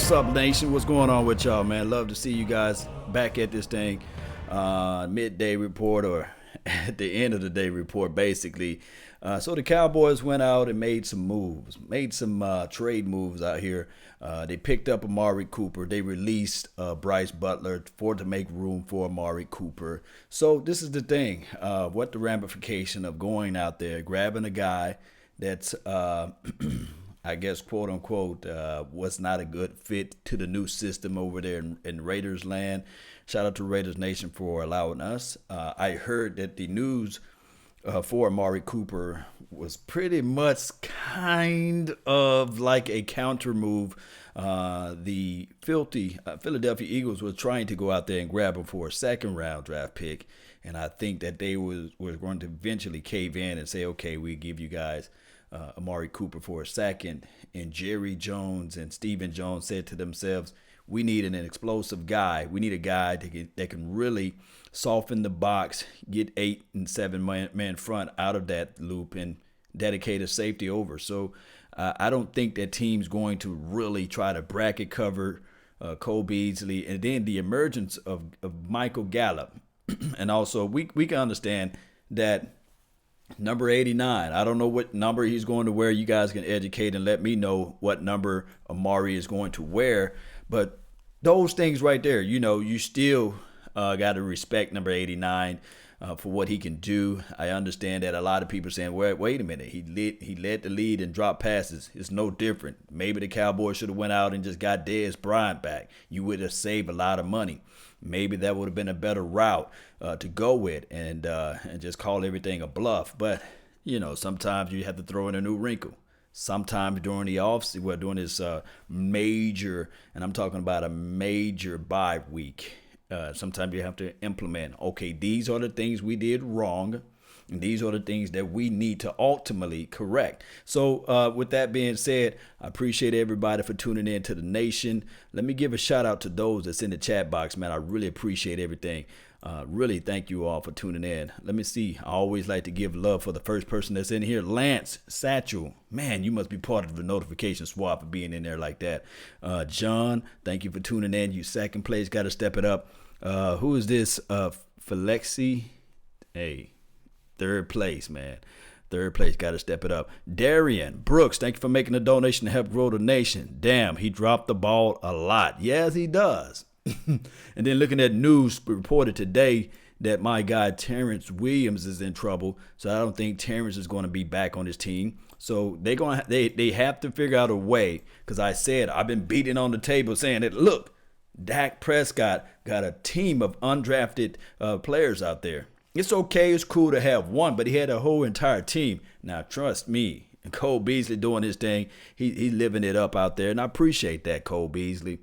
What's up, nation? What's going on with y'all, man? Love to see you guys back at this thing. Midday report, or at the end of the day report, basically. So the Cowboys went out and made some moves, made some trade moves out here. They picked up Amari Cooper. They released Bryce Butler to make room for Amari Cooper. So this is the thing. What the ramification of going out there, grabbing a guy that's I guess, quote unquote, was not a good fit to the new system over there in Raiders land. Shout out to Raiders Nation for allowing us. I heard that the news for Amari Cooper was pretty much kind of like a counter move. The filthy Philadelphia Eagles were trying to go out there and grab him for a second round draft pick. And I think that they were going to eventually cave in and say, okay, we give you guys Amari Cooper for a second. And Jerry Jones and Stephen Jones said to themselves, we need an explosive guy. We need a guy that can really soften the box, get 8 and 7 man front out of that loop, and dedicate a safety over. So I don't think that team's going to really try to bracket cover Cole Beasley. And then the emergence of Michael Gallup. And also, we can understand that number 89, I don't know what number he's going to wear. You guys can educate and let me know what number Amari is going to wear. But those things right there, you still got to respect number 89 for what he can do. I understand that a lot of people are saying, wait a minute, he led the lead and dropped passes. It's no different. Maybe the Cowboys should have went out and just got Dez Bryant back. You would have saved a lot of money. Maybe that would have been a better route to go with and just call everything a bluff. But, sometimes you have to throw in a new wrinkle. Sometimes during the offseason, during this major, and I'm talking about a major bye week, sometimes you have to implement, okay, these are the things we did wrong. And these are the things that we need to ultimately correct. So with that being said, I appreciate everybody for tuning in to the nation. Let me give a shout out to those that's in the chat box, man. I really appreciate everything. Really thank you all for tuning in. Let me see. I always like to give love for the first person that's in here. Lance Satchel. Man, you must be part of the notification swap for being in there like that. John, thank you for tuning in. You second place. Got to step it up. Who is this? Felixi. Hey. Third place, man. Third place, got to step it up. Darian Brooks, thank you for making a donation to help grow the nation. Damn, he dropped the ball a lot. Yes, he does. And then looking at news reported today that my guy Terrence Williams is in trouble. So I don't think Terrence is going to be back on his team. So they have to figure out a way, because I've been beating on the table saying that, look, Dak Prescott got a team of undrafted players out there. It's okay, it's cool to have one, but he had a whole entire team. Now, trust me, Cole Beasley doing his thing, he's living it up out there, and I appreciate that, Cole Beasley.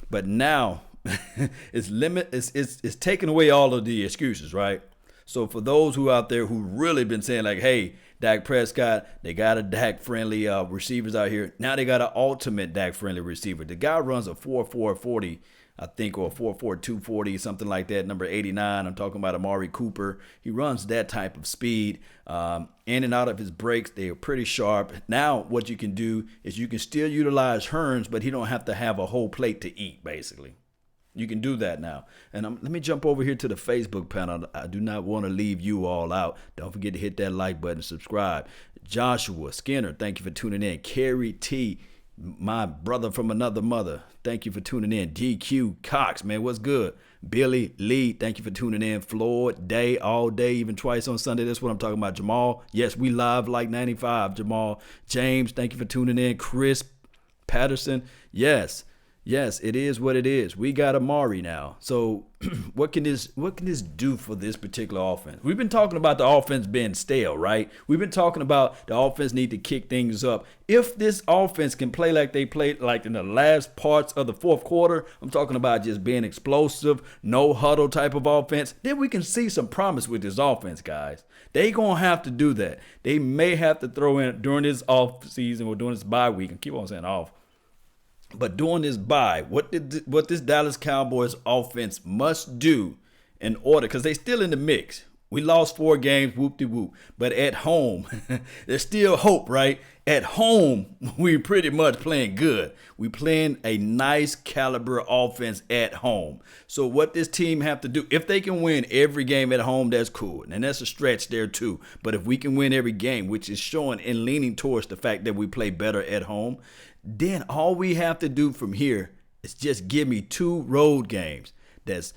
But now, it's taking away all of the excuses, right? So for those who out there who really been saying like, hey, Dak Prescott, they got a Dak-friendly receivers out here. Now they got an ultimate Dak-friendly receiver. The guy runs a 4.4 40, I think, or 4.4 240, something like that, number 89. I'm talking about Amari Cooper. He runs that type of speed. In and out of his breaks, they are pretty sharp. Now what you can do is you can still utilize Hearns, but he don't have to have a whole plate to eat, basically. You can do that now. And let me jump over here to the Facebook panel. I do not want to leave you all out. Don't forget to hit that like button, subscribe. Joshua Skinner, thank you for tuning in. Carrie T, my brother from another mother, thank you for tuning in. DQ Cox, man, what's good? Billy Lee, thank you for tuning in. Floyd Day, all day, even twice on Sunday. That's what I'm talking about. Jamal, yes, we live like 95. Jamal James, thank you for tuning in. Chris Patterson, yes, it is what it is. We got Amari now. So what can this do for this particular offense? We've been talking about the offense being stale, right? We've been talking about the offense need to kick things up. If this offense can play like they played like in the last parts of the fourth quarter, I'm talking about just being explosive, no huddle type of offense, then we can see some promise with this offense, guys. They going to have to do that. They may have to throw in during this off season or during this bye week, and keep on saying off. But during this bye, what this Dallas Cowboys offense must do in order, because they still in the mix. We lost 4 games, whoop-de-whoop. But at home, there's still hope, right? At home, we pretty much playing good. We playing a nice caliber offense at home. So what this team have to do, if they can win every game at home, that's cool. And that's a stretch there too. But if we can win every game, which is showing and leaning towards the fact that we play better at home, then all we have to do from here is just give me 2 road games. That's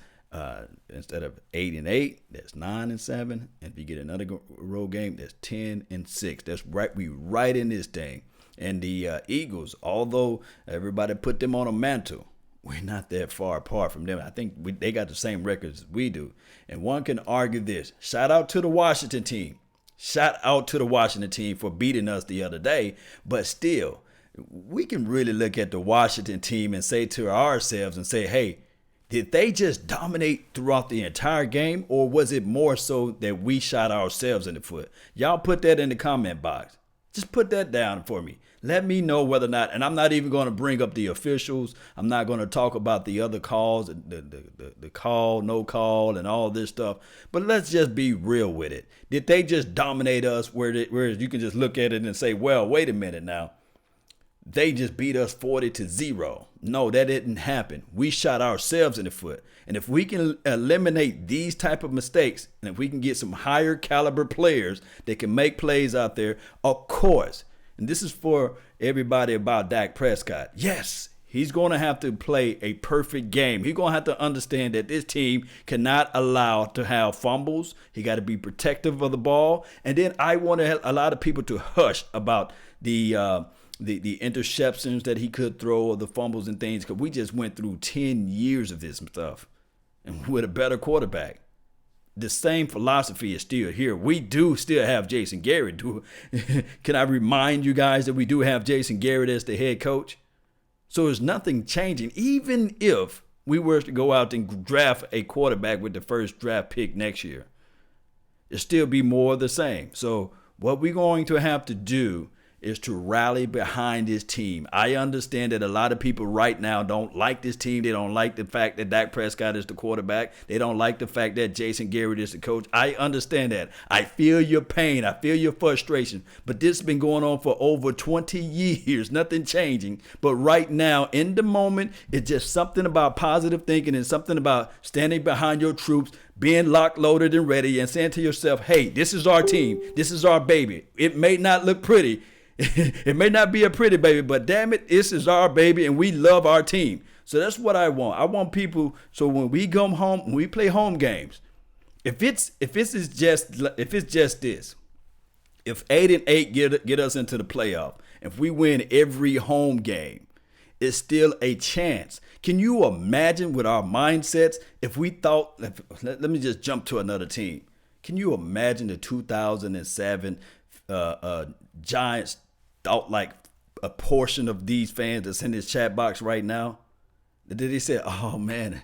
instead of 8-8, that's 9-7, and if you get another road game, that's 10-6. That's right. We right in this thing. And the Eagles, although everybody put them on a mantle, we're not that far apart from them. I think they got the same records as we do. And one can argue this. Shout out to the Washington team. Shout out to the Washington team for beating us the other day. But still, we can really look at the Washington team and say to ourselves and say, hey, did they just dominate throughout the entire game, or was it more so that we shot ourselves in the foot? Y'all put that in the comment box. Just put that down for me. Let me know whether or not, and I'm not even going to bring up the officials. I'm not going to talk about the other calls, the call, no call, and all this stuff. But let's just be real with it. Did they just dominate us whereas you can just look at it and say, well, wait a minute now. They just beat us 40-0. No, that didn't happen. We shot ourselves in the foot. And if we can eliminate these type of mistakes, and if we can get some higher caliber players that can make plays out there, of course, and this is for everybody about Dak Prescott. Yes, he's going to have to play a perfect game. He's going to have to understand that this team cannot allow to have fumbles. He got to be protective of the ball. And then I want a lot of people to hush about the interceptions that he could throw, or the fumbles and things, because we just went through 10 years of this stuff, and with a better quarterback. The same philosophy is still here. We do still have Jason Garrett. Can I remind you guys that we do have Jason Garrett as the head coach? So there's nothing changing. Even if we were to go out and draft a quarterback with the first draft pick next year, it'll still be more of the same. So what we're going to have to do is to rally behind this team. I understand that a lot of people right now don't like this team. They don't like the fact that Dak Prescott is the quarterback. They don't like the fact that Jason Garrett is the coach. I understand that. I feel your pain. I feel your frustration. But this has been going on for over 20 years. Nothing changing. But right now, in the moment, it's just something about positive thinking and something about standing behind your troops, being locked, loaded, and ready, and saying to yourself, hey, this is our team. This is our baby. It may not look pretty. It may not be a pretty baby, but damn it, this is our baby, and we love our team. So that's what I want. I want people, so when we come home, when we play home games, if it's just this, if 8-8 get us into the playoff, if we win every home game, it's still a chance. Can you imagine with our mindsets if we thought? Let me just jump to another team. Can you imagine the 2007 Giants? Thought like a portion of these fans that's in this chat box right now, that they said, oh man,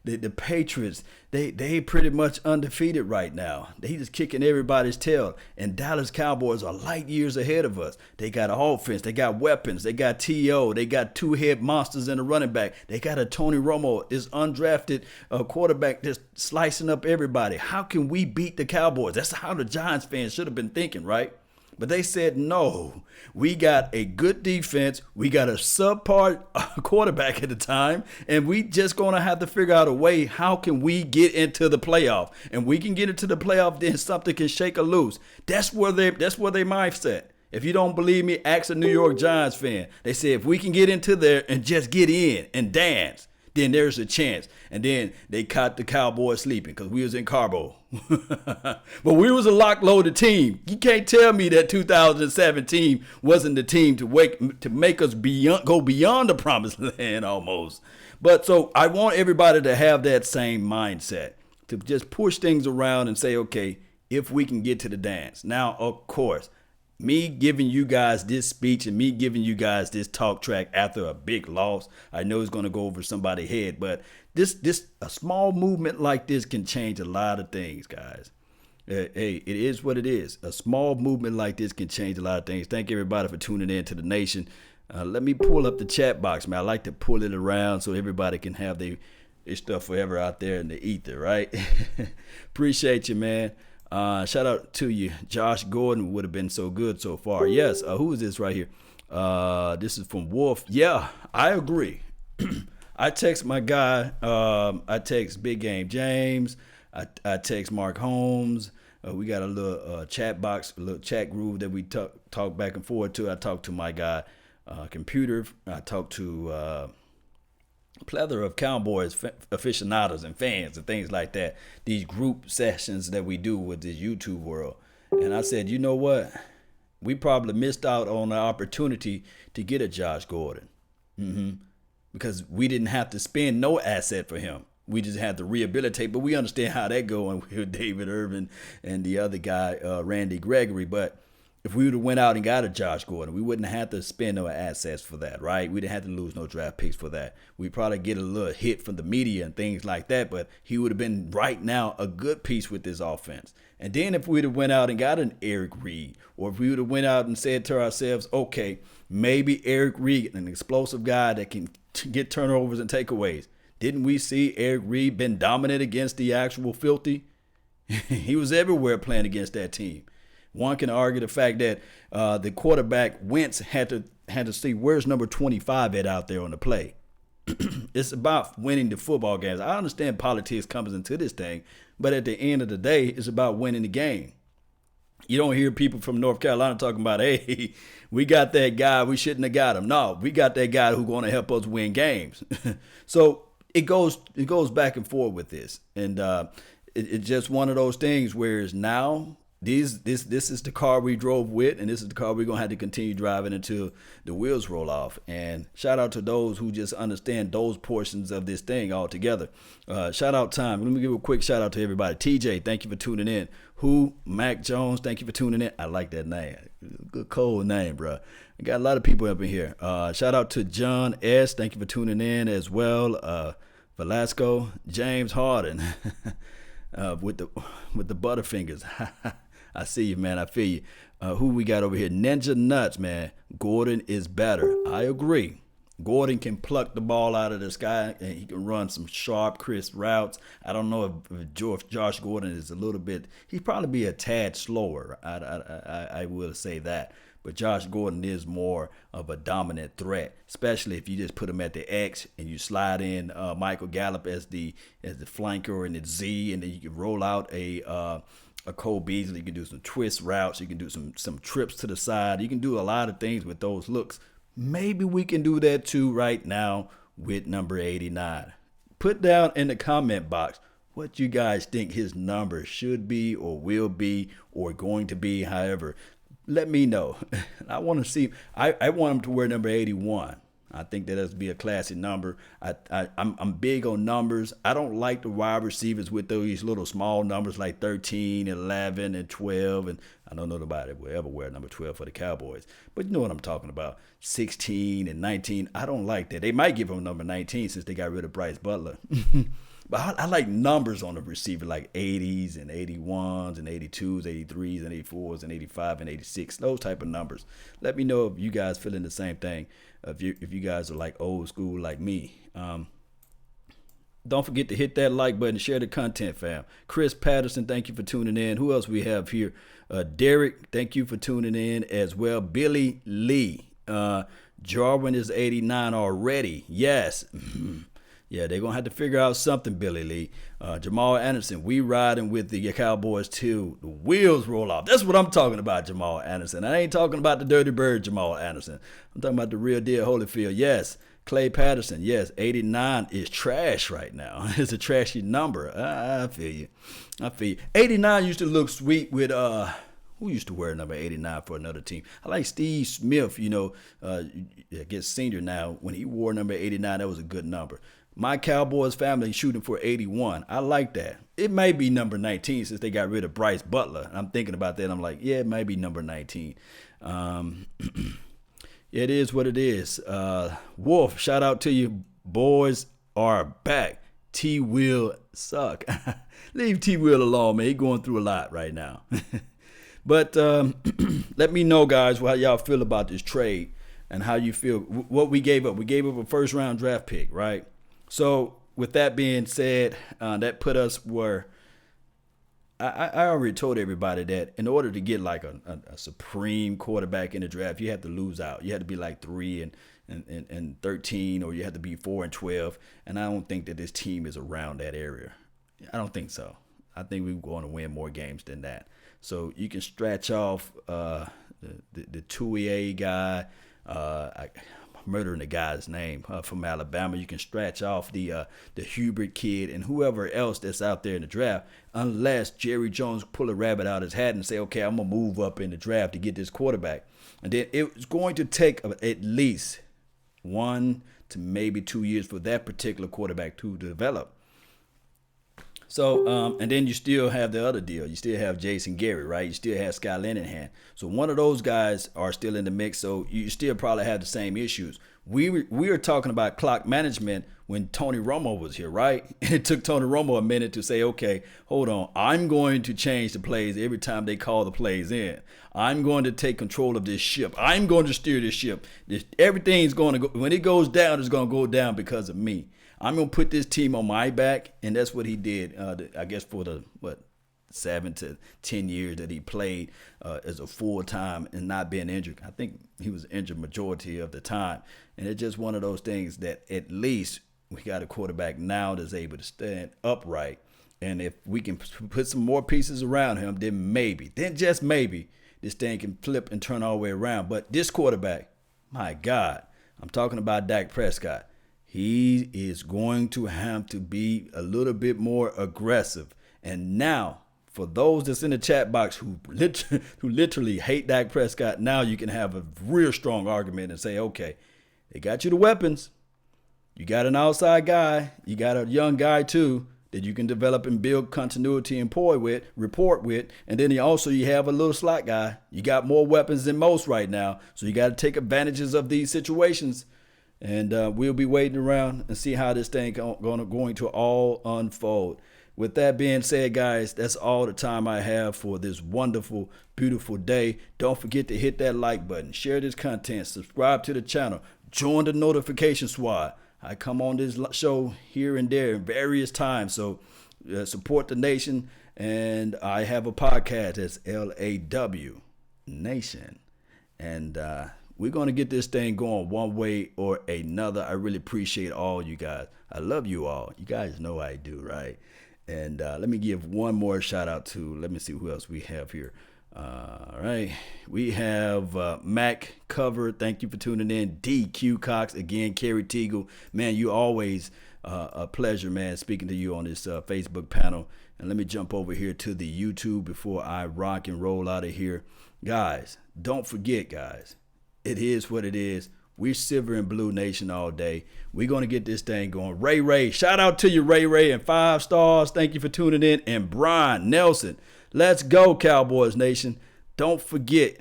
the Patriots, they pretty much undefeated right now. They just kicking everybody's tail. And Dallas Cowboys are light years ahead of us. They got offense, they got weapons, they got T.O., they got 2 head monsters in the running back. They got a Tony Romo, this undrafted quarterback just slicing up everybody. How can we beat the Cowboys? That's how the Giants fans should have been thinking, right? But they said, no, we got a good defense. We got a subpar quarterback at the time. And we just going to have to figure out a way, how can we get into the playoff? And we can get into the playoff, then something can shake or loose. That's where they mindset. If you don't believe me, ask a New York Giants fan. They say if we can get into there and just get in and dance, then there's a chance. And then they caught the Cowboys sleeping because we was in Cabo. But we was a lock-loaded team. You can't tell me that 2017 wasn't the team to make us go beyond the promised land almost. But so I want everybody to have that same mindset, to just push things around and say, okay, if we can get to the dance. Now, of course, me giving you guys this speech and me giving you guys this talk track after a big loss, I know it's going to go over somebody's head, but a small movement like this can change a lot of things, guys. Hey, it is what it is. A small movement like this can change a lot of things. Thank everybody for tuning in to the nation. Let me pull up the chat box, man. I like to pull it around so everybody can have their stuff forever out there in the ether, right? Appreciate you, man. Shout out to you. Josh Gordon would have been so good so far. Yes. Who is this right here? This is from Wolf. Yeah, I agree. I text my guy. I text Big Game James. I text Mark Holmes. We got a little chat box, a little chat groove that we talk back and forth to. I talk to my guy, Computer. I talk to a plethora of Cowboys aficionados and fans and things like that. These group sessions that we do with this YouTube world. And I said, you know what? We probably missed out on the opportunity to get a Josh Gordon. Because we didn't have to spend no asset for him. We just had to rehabilitate, but we understand how that going with David Irvin and the other guy, Randy Gregory. But if we would have went out and got a Josh Gordon, we wouldn't have to spend no assets for that, right? We didn't have to lose no draft picks for that. We'd probably get a little hit from the media and things like that, but he would have been right now a good piece with this offense. And then if we'd have went out and got an Eric Reed, or if we would have went out and said to ourselves, okay, maybe Eric Reed, an explosive guy that can get turnovers and takeaways. Didn't we see Eric Reed been dominant against the actual filthy? He was everywhere playing against that team. One can argue the fact that the quarterback Wentz had to see where's number 25 at out there on the play. It's about winning the football games. I understand politics comes into this thing, but at the end of the day, it's about winning the game. You don't hear people from North Carolina talking about, hey, we got that guy, we shouldn't have got him. No, we got that guy who's going to help us win games. So it goes back and forth with this. And it's just one of those things where it's now this is the car we drove with, and this is the car we're going to have to continue driving until the wheels roll off. And shout out to those who just understand those portions of this thing altogether. Shout out time. Let me give a quick shout out to everybody. TJ, thank you for tuning in. Mac Jones, thank you for tuning in. I like that name. Good cold name, bro. We got a lot of people up in here. Shout out to John S. Thank you for tuning in as well. Velasco, James Harden with the Butterfingers. I see you, man. I feel you. Who we got over here? Ninja Nuts, man. Gordon is better. I agree. Gordon can pluck the ball out of the sky, and he can run some sharp, crisp routes. I don't know if Josh Gordon is a little bit. He'd probably be a tad slower. I will say that. But Josh Gordon is more of a dominant threat, especially if you just put him at the X and you slide in Michael Gallup as the flanker and the Z, and then you can roll out a Cole Beasley. You can do some twist routes. You can do some trips to the side. You can do a lot of things with those looks. Maybe we can do that too right now with number 89. Put down in the comment box what you guys think his number should be or will be or going to be. However, let me know. I want to see. I want him to wear number 81. I think that has to be a classy number. I'm big on numbers. I don't like the wide receivers with those little small numbers like 13, 11, and 12. And I don't know nobody will ever wear number 12 for the Cowboys. But you know what I'm talking about. 16 and 19. I don't like that. They might give him number 19 since they got rid of Bryce Butler. But I like numbers on the receiver like 80s and 81s and 82s, 83s and 84s and 85 and 86, those type of numbers. Let me know if you guys feeling the same thing, if you guys are like old school like me. Don't forget to hit that like button, share the content, fam. Chris Patterson, thank you for tuning in. Who else we have here? Derek, thank you for tuning in as well. Billy Lee. Jarwin is 89 already. Yes. Yeah, they're going to have to figure out something, Billy Lee. Jamal Anderson, we riding with the Cowboys till the wheels roll off. That's what I'm talking about, Jamal Anderson. I ain't talking about the dirty bird, Jamal Anderson. I'm talking about the real deal, Holyfield. Yes. Clay Patterson, yes. 89 is trash right now. It's a trashy number. I feel you. 89 used to look sweet with who used to wear number 89 for another team? I like Steve Smith, I guess senior now. When he wore number 89, that was a good number. My Cowboys family shooting for 81. I like that. It may be number 19 since they got rid of Bryce Butler. I'm thinking about that. I'm like, yeah, it might be number 19. It is what it is. Wolf, shout out to you. Boys are back. T-Will suck. Leave T-Will alone, man. He's going through a lot right now. But let me know, guys, how y'all feel about this trade and how you feel. What we gave up. We gave up a first-round draft pick, right? So with that being said, that put us where I already told everybody that in order to get like a supreme quarterback in the draft, you have to lose out. You have to be like 3 and 13, or you have to be 4 and 12. And I don't think that this team is around that area. I don't think so. I think we're going to win more games than that. So you can stretch off the Tuier guy. I'm murdering the guy's name from Alabama. You can stretch off the Hubert kid and whoever else that's out there in the draft, unless Jerry Jones pull a rabbit out of his hat and say, okay, I'm going to move up in the draft to get this quarterback. And then it's going to take at least 1 to maybe 2 years for that particular quarterback to develop. So, and then you still have the other deal. You still have Jason Garrett, right? You still have Scott Linehan. So one of those guys are still in the mix. So you still probably have the same issues. We were talking about clock management when Tony Romo was here, right? And it took Tony Romo a minute to say, okay, hold on. I'm going to change the plays every time they call the plays in. I'm going to take control of this ship. I'm going to steer this ship. Everything's going to go. When it goes down, it's going to go down because of me. I'm going to put this team on my back, and that's what he did, I guess, for the, 7 to 10 years that he played as a full-time and not being injured. I think he was injured majority of the time. And it's just one of those things that at least we got a quarterback now that's able to stand upright. And if we can put some more pieces around him, then just maybe, this thing can flip and turn all the way around. But this quarterback, my God, I'm talking about Dak Prescott. He is going to have to be a little bit more aggressive. And now, for those that's in the chat box who literally hate Dak Prescott, now you can have a real strong argument and say, okay, they got you the weapons. You got an outside guy. You got a young guy, too, that you can develop and build continuity and report with. And then you have a little slot guy. You got more weapons than most right now. So you got to take advantages of these situations. And we'll be waiting around and see how this thing going to all unfold. With that being said, guys, that's all the time I have for this wonderful, beautiful day. Don't forget to hit that like button, share this content, subscribe to the channel, join the notification squad. I come on this show here and there in various times, so support the nation. And I have a podcast that's LAW Nation. And we're going to get this thing going one way or another. I really appreciate all you guys. I love you all. You guys know I do, right? And let me give one more shout out to, let me see who else we have here. All right. We have Mac Cover. Thank you for tuning in. DQ Cox. Again, Kerry Teagle. Man, you always a pleasure, man, speaking to you on this Facebook panel. And let me jump over here to the YouTube before I rock and roll out of here. Guys, don't forget, guys. It is what it is. We're Silver and Blue Nation all day. We're going to get this thing going. Ray, shout out to you, Ray, and 5 stars. Thank you for tuning in. And Brian Nelson, let's go, Cowboys Nation. Don't forget,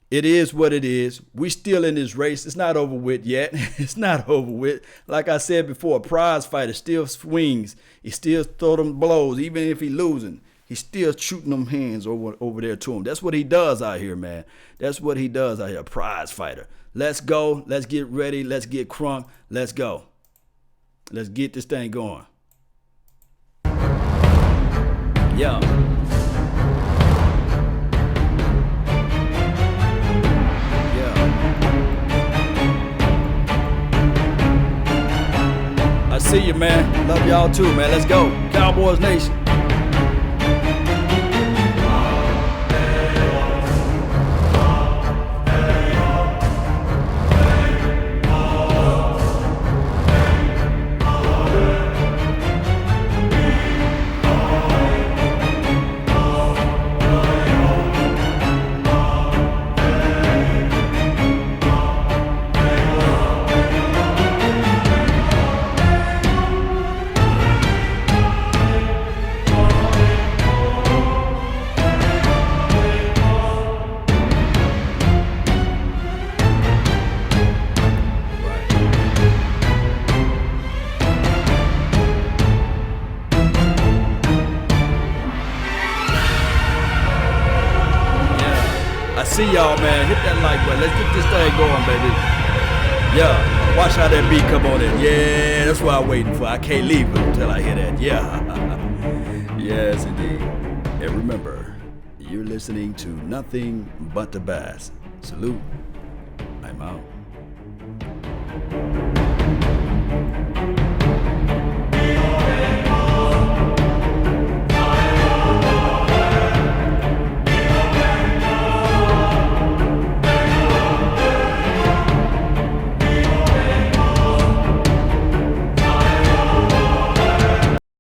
it is what it is. We're still in this race. It's not over with yet. It's not over with. Like I said before, a prize fighter still swings. He still throw them blows, even if he's losing. He's still shooting them hands over there to him. That's what he does out here, man. That's what he does out here, a prize fighter. Let's go. Let's get ready. Let's get crunk. Let's go. Let's get this thing going. Yeah. I see you, man. Love y'all too, man. Let's go. Cowboys Nation. See y'all, man. Hit that like button. Let's get this thing going, baby. Yeah. Watch how that beat come on in. Yeah, that's what I'm waiting for. I can't leave it until I hear that. Yeah. Yes, indeed. And remember, you're listening to Nothing But the Bass. Salute. I'm out.